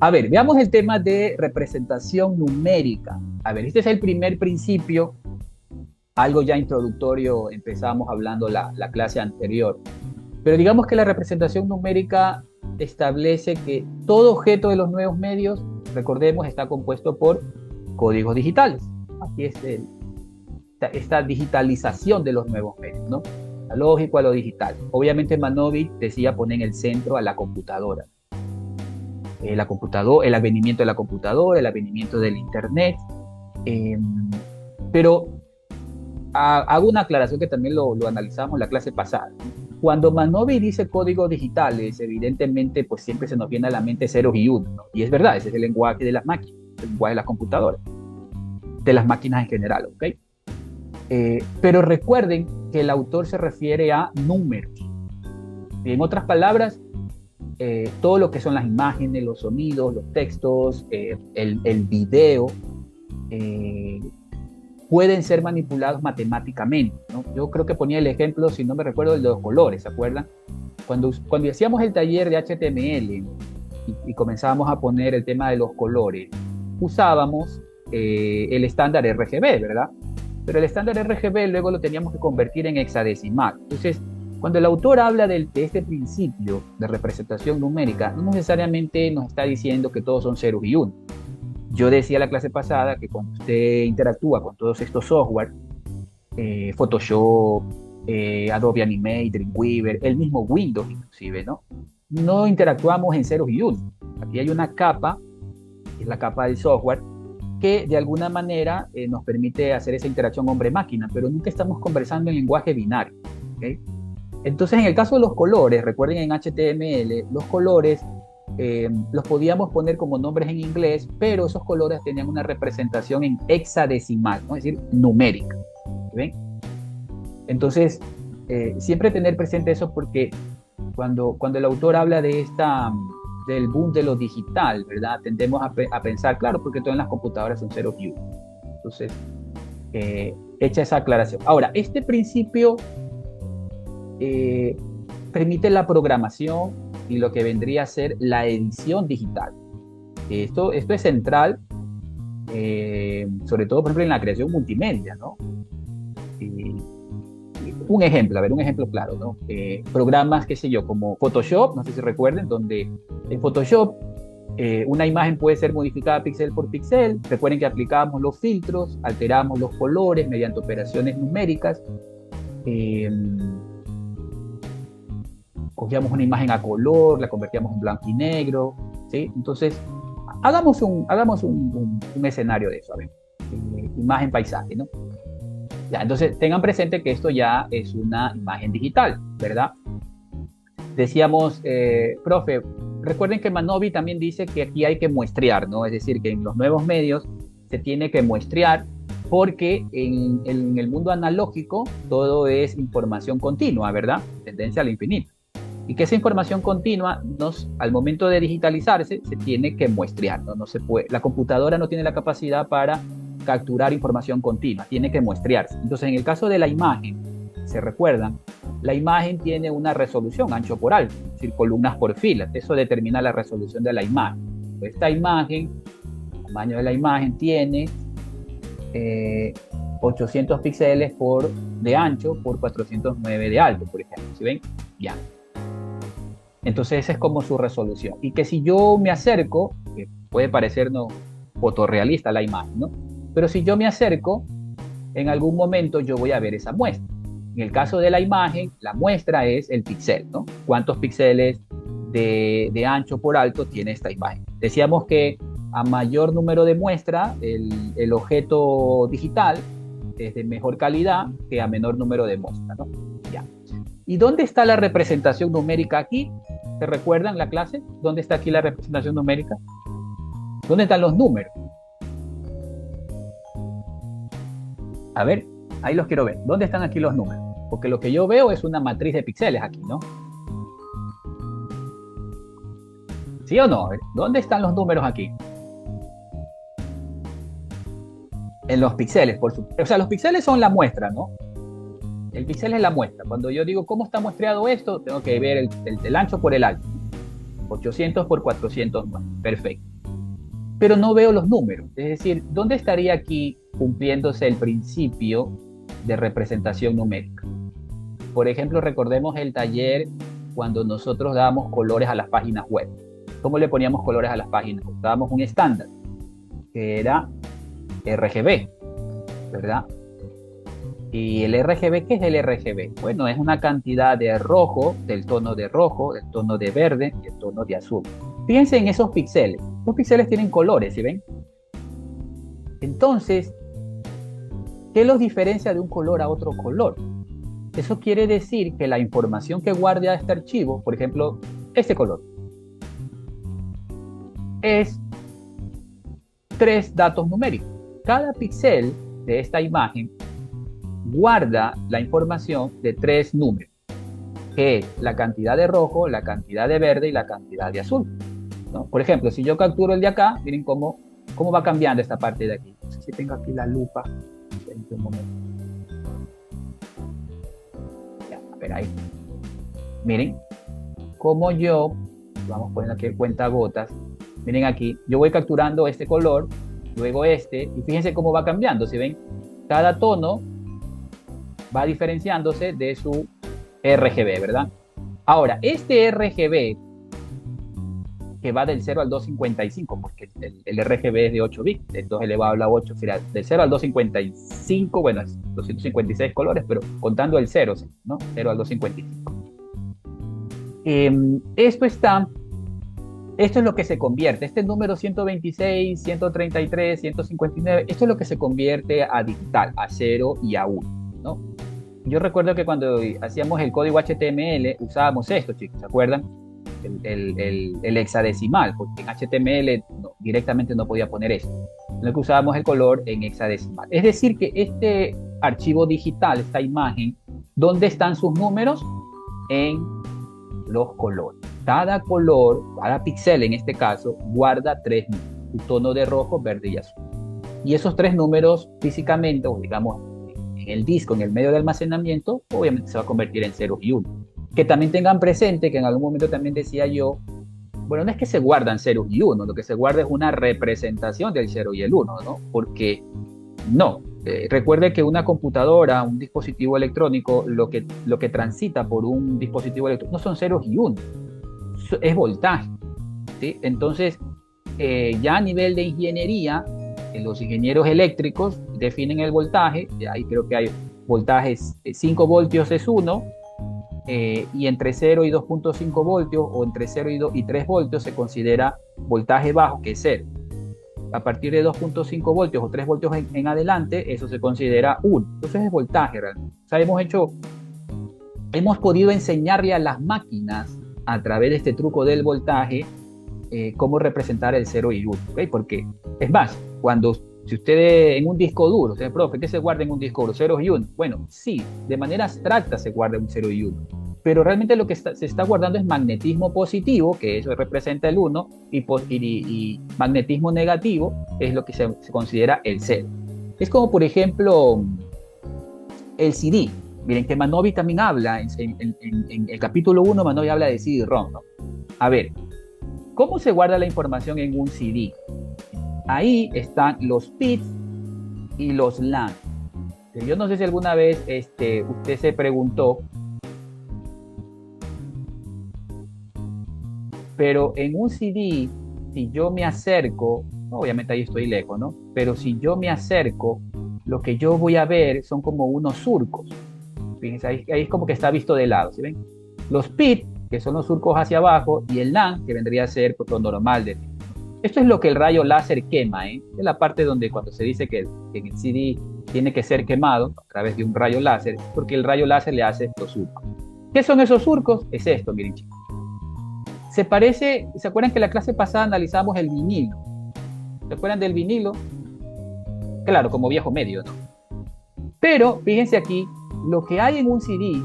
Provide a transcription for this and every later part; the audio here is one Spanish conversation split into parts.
A ver, veamos el tema de representación numérica. A ver, este es el primer principio, algo ya introductorio, empezamos hablando la clase anterior. Pero digamos que la representación numérica establece que todo objeto de los nuevos medios, recordemos, está compuesto por códigos digitales. Aquí es esta digitalización de los nuevos medios, ¿no? A lo lógico a lo digital. Obviamente Manovich decía poner en el centro a la computadora. El advenimiento de la computadora, el advenimiento del Internet. Eh, pero hago una aclaración que también lo analizamos en la clase pasada. Cuando Manovich dice códigos digitales, evidentemente, pues siempre se nos viene a la mente ceros y unos, ¿no? Y es verdad, ese es el lenguaje de las máquinas, el lenguaje de las computadoras, de las máquinas en general, ¿ok? Pero recuerden que el autor se refiere a números. Y en otras palabras, todo lo que son las imágenes, los sonidos, los textos, el video, pueden ser manipulados matemáticamente, ¿no? Yo creo que ponía el ejemplo, si no me recuerdo, el de los colores, ¿se acuerdan? Cuando hacíamos el taller de HTML y comenzábamos a poner el tema de los colores, usábamos el estándar RGB, ¿verdad? Pero el estándar RGB luego lo teníamos que convertir en hexadecimal. Entonces, cuando el autor habla de este principio de representación numérica, no necesariamente nos está diciendo que todos son ceros y unos. Yo decía la clase pasada que cuando usted interactúa con todos estos software, Photoshop, Adobe Animate, Dreamweaver, el mismo Windows inclusive, ¿no? No interactuamos en ceros y unos. Aquí hay una capa, que es la capa del software, que de alguna manera nos permite hacer esa interacción hombre-máquina, pero nunca estamos conversando en lenguaje binario, ¿okay? Entonces, en el caso de los colores, recuerden en HTML, los colores los podíamos poner como nombres en inglés, pero esos colores tenían una representación en hexadecimal, ¿no? Es decir, numérica. ¿Ven? Entonces, siempre tener presente eso porque cuando el autor habla del boom de lo digital, ¿verdad? Tendemos a pensar, claro, porque todas las computadoras son ceros y unos. Entonces, hecha esa aclaración. Ahora, este principio permite la programación y lo que vendría a ser la edición digital. Esto es central, sobre todo, por ejemplo, en la creación multimedia, ¿no? Un ejemplo claro, ¿no? Programas, qué sé yo, como Photoshop, no sé si recuerden, donde en Photoshop una imagen puede ser modificada píxel por píxel. Recuerden que aplicamos los filtros, alteramos los colores mediante operaciones numéricas. Cogíamos una imagen a color, la convertíamos en blanco y negro, ¿sí? Entonces, hagamos un escenario de eso, a ver, imagen paisaje, ¿no? Ya, entonces, tengan presente que esto ya es una imagen digital, ¿verdad? Decíamos, profe, recuerden que Manovich también dice que aquí hay que muestrear, ¿no? Es decir, que en los nuevos medios se tiene que muestrear porque en el mundo analógico todo es información continua, ¿verdad? Tendencia al infinito. Y que esa información continua, al momento de digitalizarse, se tiene que muestrear, ¿no? No se puede, la computadora no tiene la capacidad para capturar información continua, tiene que muestrearse. Entonces, en el caso de la imagen, ¿se recuerdan? La imagen tiene una resolución ancho por alto, es decir, columnas por filas. Eso determina la resolución de la imagen. Esta imagen, el tamaño de la imagen tiene 800 píxeles de ancho por 409 de alto, por ejemplo. ¿Sí ven? Ya. Entonces esa es como su resolución. Y que si yo me acerco, que puede parecernos fotorrealista la imagen, ¿no? Pero si yo me acerco, en algún momento yo voy a ver esa muestra. En el caso de la imagen, la muestra es el píxel, ¿no? ¿Cuántos píxeles de ancho por alto tiene esta imagen? Decíamos que a mayor número de muestra, el objeto digital es de mejor calidad que a menor número de muestra, ¿no? Ya. ¿Y dónde está la representación numérica aquí? ¿Se recuerdan la clase? ¿Dónde está aquí la representación numérica? ¿Dónde están los números? A ver, ahí los quiero ver. ¿Dónde están aquí los números? Porque lo que yo veo es una matriz de píxeles aquí, ¿no? ¿Sí o no? A ver, ¿dónde están los números aquí? En los píxeles, o sea, los píxeles son la muestra, ¿no? El píxel es la muestra. Cuando yo digo cómo está muestreado esto, tengo que ver el ancho por el alto. 800 por 400, perfecto. pero no veo los números. Es decir, ¿dónde estaría aquí cumpliéndose el principio de representación numérica? Por ejemplo, recordemos el taller cuando nosotros dábamos colores a las páginas web. ¿Cómo le poníamos colores a las páginas? Dábamos un estándar, que era RGB, ¿verdad? ¿Y el RGB qué es el RGB? Bueno, es una cantidad de rojo, del tono de rojo, del tono de verde y el tono de azul. Fíjense en esos píxeles. Los píxeles tienen colores, ¿sí ven? Entonces, ¿qué los diferencia de un color a otro color? Eso quiere decir que la información que guarda este archivo, por ejemplo, este color, es 3 datos numéricos. Cada píxel de esta imagen guarda la información de 3 números, que es la cantidad de rojo, la cantidad de verde y la cantidad de azul, ¿no? Por ejemplo, si yo capturo el de acá, miren cómo va cambiando esta parte de aquí. No sé si tengo aquí la lupa. Un momento. Ya, a ver ahí. Miren cómo yo, vamos poniendo aquí el cuentagotas. Miren aquí, yo voy capturando este color, luego este, y fíjense cómo va cambiando. Si ven, cada tono va diferenciándose de su RGB, ¿verdad? Ahora, este RGB que va del 0 al 255, porque el RGB es de 8 bits, de 2 elevado a la 8, será del 0 al 255, bueno, es 256 colores, pero contando el 0, ¿no? 0 al 255. Esto es lo que se convierte, este número 126, 133, 159, esto es lo que se convierte a digital, a 0 y a 1, ¿no? Yo recuerdo que cuando hacíamos el código HTML usábamos esto, chicos, ¿se acuerdan? El hexadecimal, porque en HTML directamente no podía poner eso, sino que usábamos el color en hexadecimal. Es decir, que este archivo digital, esta imagen, ¿dónde están sus números? En los colores. Cada color, cada píxel en este caso, guarda 3 números, un tono de rojo, verde y azul. Y esos 3 números físicamente, o digamos, en el disco, en el medio de almacenamiento, obviamente se va a convertir en 0 y 1. Que también tengan presente que en algún momento también decía yo, bueno, no es que se guardan 0 y 1, lo que se guarda es una representación del 0 y el 1, ¿no? Porque no, recuerde que una computadora, un dispositivo electrónico, lo que transita por un dispositivo electrónico no son 0 y 1, es voltaje, ¿sí? Entonces, ya a nivel de ingeniería, los ingenieros eléctricos definen el voltaje, ahí creo que hay voltajes, 5 voltios es 1, y entre 0 y 2.5 voltios o entre 0 y 3 voltios se considera voltaje bajo, que es 0. A partir de 2.5 voltios o 3 voltios en adelante, eso se considera 1. Entonces es voltaje realmente. O sea, hemos podido enseñarle a las máquinas a través de este truco del voltaje cómo representar el 0 y 1, ¿okay? Porque es más, si usted en un disco duro, usted, profe, ¿qué se guarda en un disco duro? 0 y 1. Bueno, sí, de manera abstracta se guarda un 0 y 1, pero realmente lo que se está guardando es magnetismo positivo, que eso representa el 1, y magnetismo negativo es lo que se considera el 0. Es como, por ejemplo, el CD. Miren que Manovi también habla, en el capítulo 1, Manovi habla de CD-ROM, ¿no? A ver, ¿cómo se guarda la información en un CD? Ahí están los bits y los LAN. Yo no sé si alguna vez usted se preguntó, pero en un CD, si yo me acerco, obviamente ahí estoy lejos, ¿no? Pero si yo me acerco, lo que yo voy a ver son como unos surcos. Fíjense, ahí es como que está visto de lado, ¿sí ven? Los bits, que son los surcos hacia abajo, y el LAN, que vendría a ser pues, lo normal de esto es lo que el rayo láser quema, ¿eh? Es la parte donde cuando se dice que en el CD tiene que ser quemado a través de un rayo láser, porque el rayo láser le hace los surcos. ¿Qué son esos surcos? Es esto, miren chicos. ¿Se acuerdan que en la clase pasada analizamos el vinilo? ¿Se acuerdan del vinilo? Claro, como viejo medio, ¿no? Pero, fíjense aquí, lo que hay en un CD,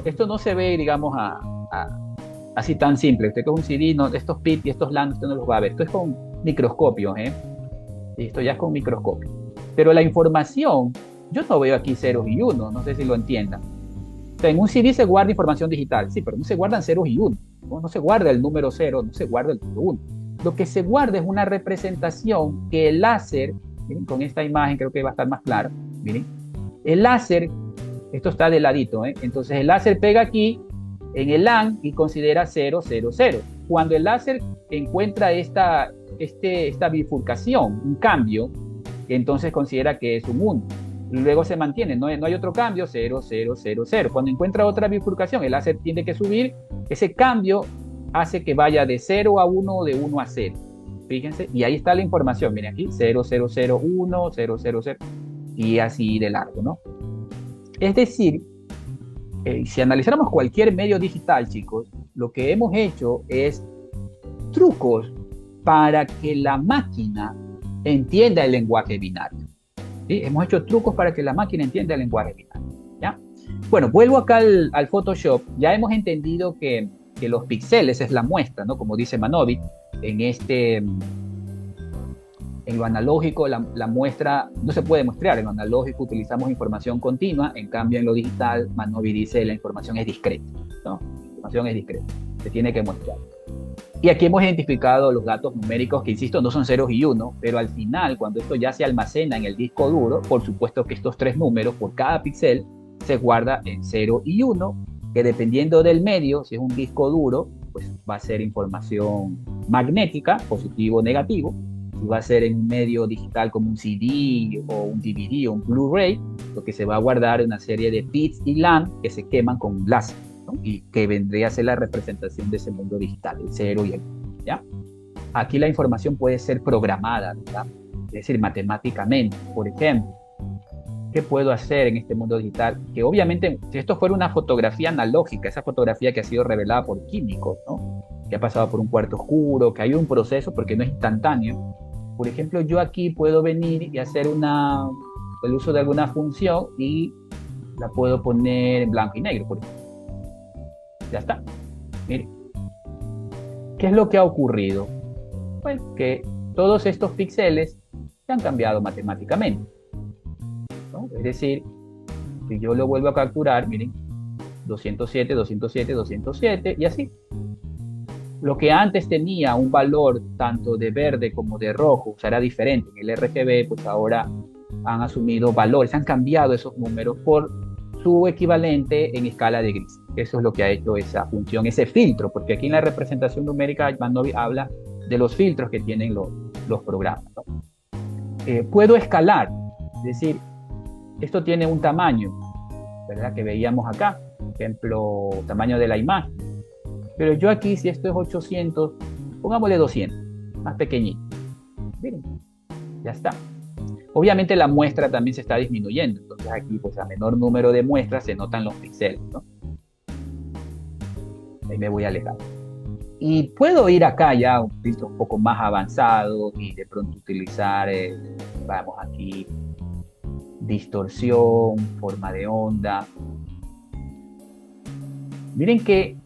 esto no se ve, digamos, así tan simple. Usted con un CD, estos bits y estos LAN usted no los va a ver. Esto es con microscopios, ¿eh? Esto ya es con microscopio. Pero la información, yo no veo aquí ceros y unos, no sé si lo entiendan. O sea, en un CD se guarda información digital, sí, pero no se guardan ceros y unos. No se guarda el número 0, no se guarda el número 1. lo que se guarda es una representación que el láser, miren, con esta imagen creo que va a estar más claro, miren, el láser, esto está de ladito, entonces el láser pega aquí en el LAN y considera 0, 0, 0. Cuando el láser encuentra esta bifurcación, un cambio, entonces considera que es un 1. Luego se mantiene, no hay otro cambio, 0, 0, 0, 0. Cuando encuentra otra bifurcación, el láser tiene que subir, ese cambio hace que vaya de 0 a 1 o de 1 a 0. Fíjense, y ahí está la información, miren aquí, 0, 0, 0, 1, 0, 0, 0, y así de largo, ¿no? Es decir, si analizáramos cualquier medio digital, chicos, lo que hemos hecho es trucos para que la máquina entienda el lenguaje binario. ¿Sí? Hemos hecho trucos para que la máquina entienda el lenguaje binario. ¿Ya? Bueno, vuelvo acá al Photoshop. Ya hemos entendido que los píxeles es la muestra, ¿no? Como dice Manovi, en lo analógico la muestra no se puede muestrear. En lo analógico utilizamos información continua, en cambio en lo digital Manovi dice la información es discreta, ¿no? La información es discreta, se tiene que mostrar. Y aquí hemos identificado los datos numéricos que, insisto, no son ceros y uno, pero al final, cuando esto ya se almacena en el disco duro, por supuesto que estos tres números por cada píxel se guarda en 0 y 1, que dependiendo del medio, si es un disco duro, pues va a ser información magnética, positivo o negativo. Si va a ser en un medio digital como un CD o un DVD o un Blu-ray, lo que se va a guardar es una serie de bits y LAN que se queman con un láser, ¿no? Y que vendría a ser la representación de ese mundo digital, el 0 y el 1, ¿ya? Aquí la información puede ser programada, ¿verdad? Es decir, matemáticamente. Por ejemplo, ¿qué puedo hacer en este mundo digital? Que obviamente, si esto fuera una fotografía analógica, esa fotografía que ha sido revelada por químicos, ¿no? Que ha pasado por un cuarto oscuro, que hay un proceso porque no es instantáneo. Por ejemplo, yo aquí puedo venir y hacer el uso de alguna función y la puedo poner en blanco y negro, por ejemplo. Ya está. Mire. ¿Qué es lo que ha ocurrido? Pues que todos estos píxeles se han cambiado matemáticamente, ¿no? Es decir, si yo lo vuelvo a capturar, miren, 207, 207, 207 y así. Lo que antes tenía un valor tanto de verde como de rojo, o sea, era diferente. En el RGB, pues ahora han asumido valores, han cambiado esos números por su equivalente en escala de gris. Eso es lo que ha hecho esa función, ese filtro, porque aquí en la representación numérica Manovi habla de los filtros que tienen los programas, ¿no? Puedo escalar, es decir, esto tiene un tamaño, ¿verdad? Que veíamos acá, por ejemplo, tamaño de la imagen. Pero yo aquí, si esto es 800, pongámosle 200, más pequeñito. Miren, ya está. Obviamente la muestra también se está disminuyendo, entonces aquí pues a menor número de muestras se notan los píxeles, ¿no? Ahí me voy a alejar. Y puedo ir acá ya a un filtro un poco más avanzado y de pronto utilizar, vamos aquí, distorsión, forma de onda. Miren que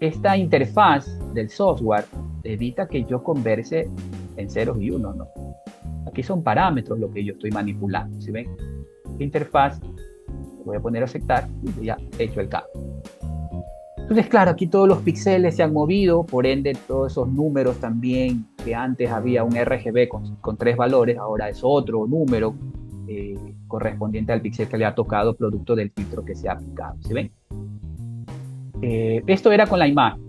esta interfaz del software evita que yo converse en ceros y unos, ¿no? Aquí son parámetros lo que yo estoy manipulando, ¿sí ven? Esta interfaz, voy a poner a aceptar y ya he hecho el cambio. Entonces, claro, aquí todos los píxeles se han movido, por ende todos esos números también, que antes había un RGB con 3 valores, ahora es otro número correspondiente al píxel que le ha tocado producto del filtro que se ha aplicado, ¿sí ven? Esto era con la imagen.